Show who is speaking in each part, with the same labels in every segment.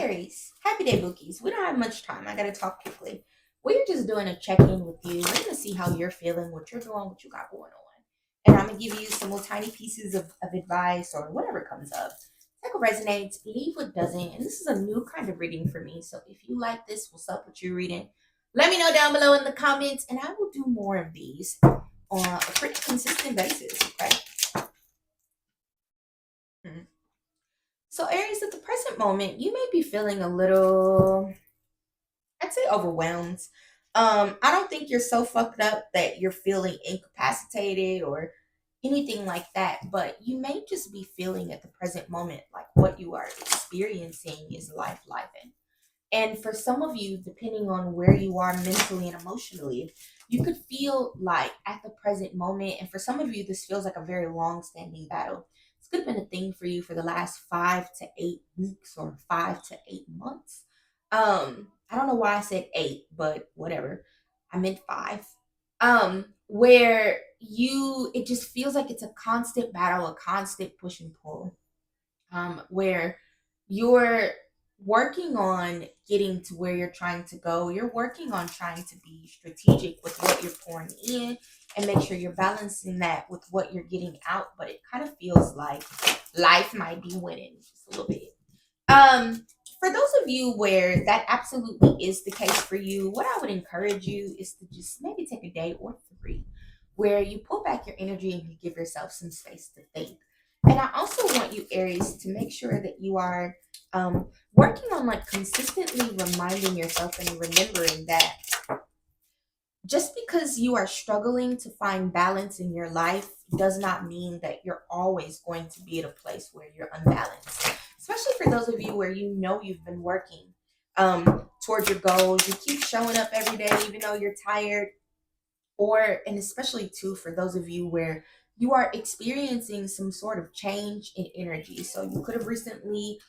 Speaker 1: Aries, happy day, bookies. We don't have much time. I gotta talk quickly. We're just doing a check-in with you. We're gonna see how you're feeling, what you're doing, what you got going on. And I'm gonna give you some little tiny pieces of advice or whatever comes up. Take what resonates, leave what doesn't. And this is a new kind of reading for me. So if you like this, what's up with you reading? Let me know down below in the comments, and I will do more of these on a pretty consistent basis. Okay. Hmm. So Aries, at the present moment, you may be feeling a little, I'd say, overwhelmed. I don't think you're so fucked up that you're feeling incapacitated or anything like that, but you may just be feeling at the present moment like what you are experiencing is life. And for some of you, depending on where you are mentally and emotionally, you could feel like at the present moment, and for some of you, this feels like a very long standing battle. This could have been a thing for you for the last 5 to 8 weeks or 5 to 8 months. I don't know why I said eight, but whatever. I meant five. Where it just feels like it's a constant battle, a constant push and pull. Where you're working on getting to where you're trying to go. You're working on trying to be strategic with what you're pouring in and make sure you're balancing that with what you're getting out. But it kind of feels like life might be winning just a little bit. For those of you where that absolutely is the case for you, what I would encourage you is to just maybe take a day or three where you pull back your energy and you give yourself some space to think. And I also want you, Aries, to make sure that you are working on like consistently reminding yourself and remembering that just because you are struggling to find balance in your life does not mean that you're always going to be at a place where you're unbalanced. Especially for those of you where you know you've been working towards your goals, you keep showing up every day even though you're tired, or and especially too for those of you where you are experiencing some sort of change in energy. So you could have recently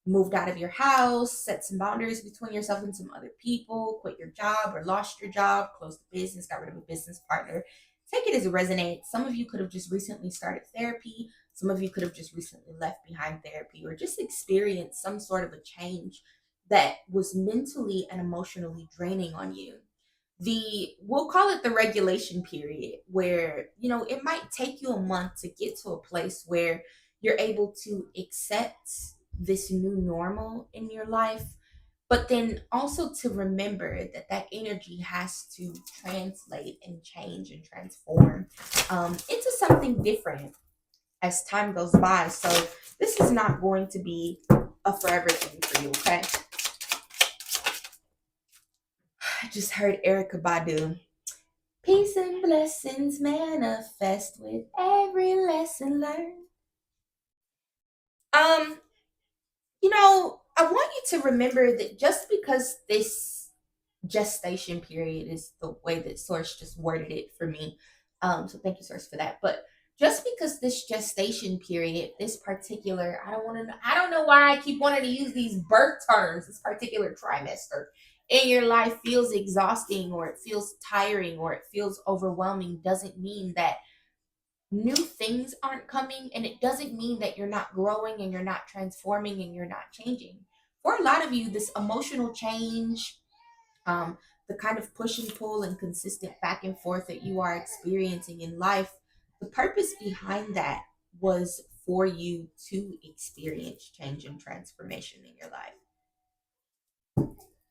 Speaker 1: moved out of your house, set some boundaries between yourself and some other people, quit your job or lost your job, closed the business, got rid of a business partner. Take it as it resonates. Some of you could have just recently started therapy. Some of you could have just recently left behind therapy or just experienced some sort of a change that was mentally and emotionally draining on you. We'll call it the regulation period, where it might take you a month to get to a place where you're able to accept this new normal in your life, but then also to remember that that energy has to translate and change and transform into something different as time goes by. So this is not going to be a forever thing for you. Okay. I just heard Erica Badu. Peace and blessings manifest with every lesson learned. Um, I want you to remember that just because this gestation period is the way that Source just worded it for me. So thank you, Source, for that. But just because this gestation period, this particular, I don't know why I keep wanting to use these birth terms, this particular trimester in your life feels exhausting or it feels tiring or it feels overwhelming doesn't mean that new things aren't coming, and it doesn't mean that you're not growing and you're not transforming and you're not changing. For a lot of you, this emotional change, um, the kind of push and pull and consistent back and forth that you are experiencing in life, the purpose behind that was for you to experience change and transformation in your life.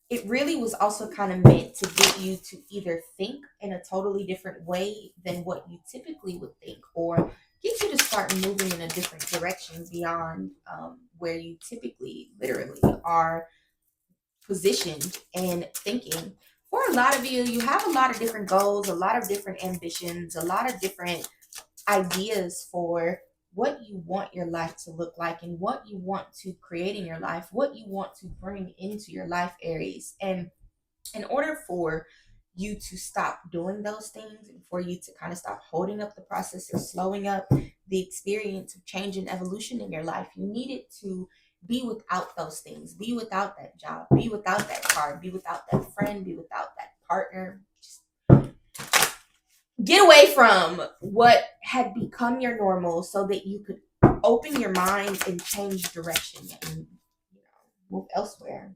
Speaker 1: It really was also kind of meant to get you to either think in a totally different way than what you typically would think, or get you to start moving in a different direction beyond where you typically literally are positioned and thinking. For a lot of you, you have a lot of different goals, a lot of different ambitions, a lot of different ideas for what you want your life to look like and what you want to create in your life, what you want to bring into your life, Aries. And in order for you to stop doing those things and for you to kind of stop holding up the process or slowing up the experience of change and evolution in your life, you needed to be without those things, be without that job, be without that car, be without that friend, be without that partner. Just get away from what had become your normal so that you could open your mind and change direction and move elsewhere.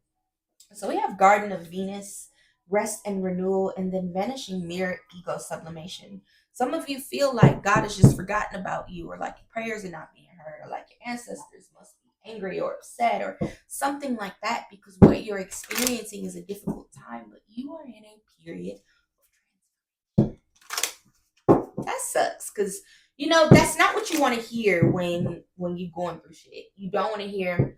Speaker 1: So we have Garden of Venus, rest and renewal, and then vanishing mirror, ego sublimation. Some of you feel like God has just forgotten about you, or like your prayers are not being heard, or like your ancestors must be angry or upset, or something like that, because what you're experiencing is a difficult time, but you are in a period. That sucks, because that's not what you want to hear when you're going through shit. You don't want to hear,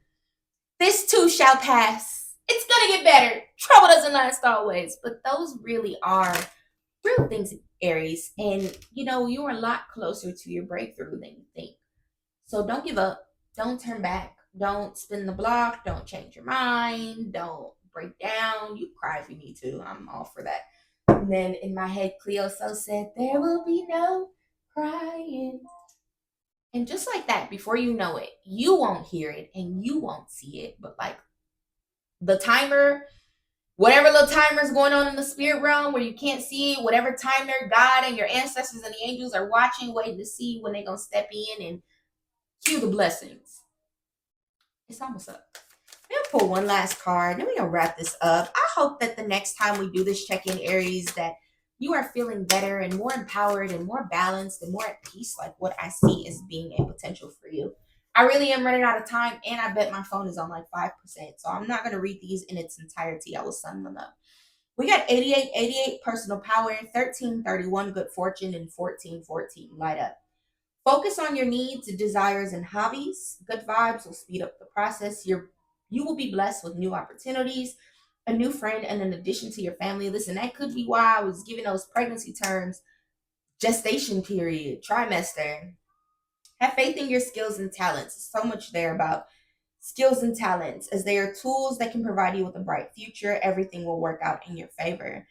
Speaker 1: this too shall pass. It's gonna get better. Trouble doesn't last always. But those really are real things, Aries. And you are a lot closer to your breakthrough than you think. So don't give up. Don't turn back. Don't spin the block. Don't change your mind. Don't break down. You cry if you need to. I'm all for that. And then in my head, Cleo so said, there will be no crying. And just like that, before you know it, you won't hear it and you won't see it. But like the timer, whatever little timer is going on in the spirit realm where you can't see it, whatever timer God and your ancestors and the angels are watching, waiting to see when they're going to step in and cue the blessings. It's almost up. We'll pull one last card. Then we're going to wrap this up. I hope that the next time we do this check-in, Aries, that you are feeling better and more empowered and more balanced and more at peace, like what I see as being a potential for you. I really am running out of time, and I bet my phone is on like 5%. So I'm not going to read these in its entirety. I will sum them up. We got 8888 personal power, 1331 good fortune, and 1414 light up. Focus on your needs, desires, and hobbies. Good vibes will speed up the process. You will be blessed with new opportunities, a new friend, and an addition to your family. Listen, that could be why I was giving those pregnancy terms: gestation period, trimester. Have faith in your skills and talents. So much there about skills and talents, as they are tools that can provide you with a bright future. Everything will work out in your favor.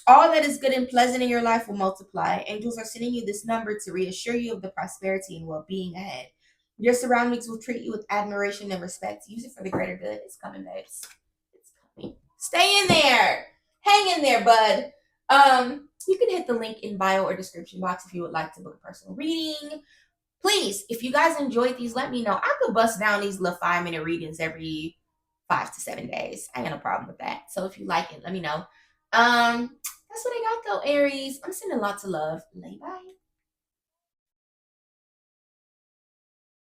Speaker 1: All that is good and pleasant in your life will multiply. Angels are sending you this number to reassure you of the prosperity and well being ahead. Your surroundings will treat you with admiration and respect. Use it for the greater good. It's coming, babes. It's coming. Stay in there. Hang in there, bud. You can hit the link in bio or description box if you would like to book a personal reading. Please, if you guys enjoyed these, let me know. I could bust down these little 5-minute readings every 5 to 7 days. I ain't got no problem with that. So if you like it, let me know. That's what I got though, Aries. I'm sending lots of love. Bye bye.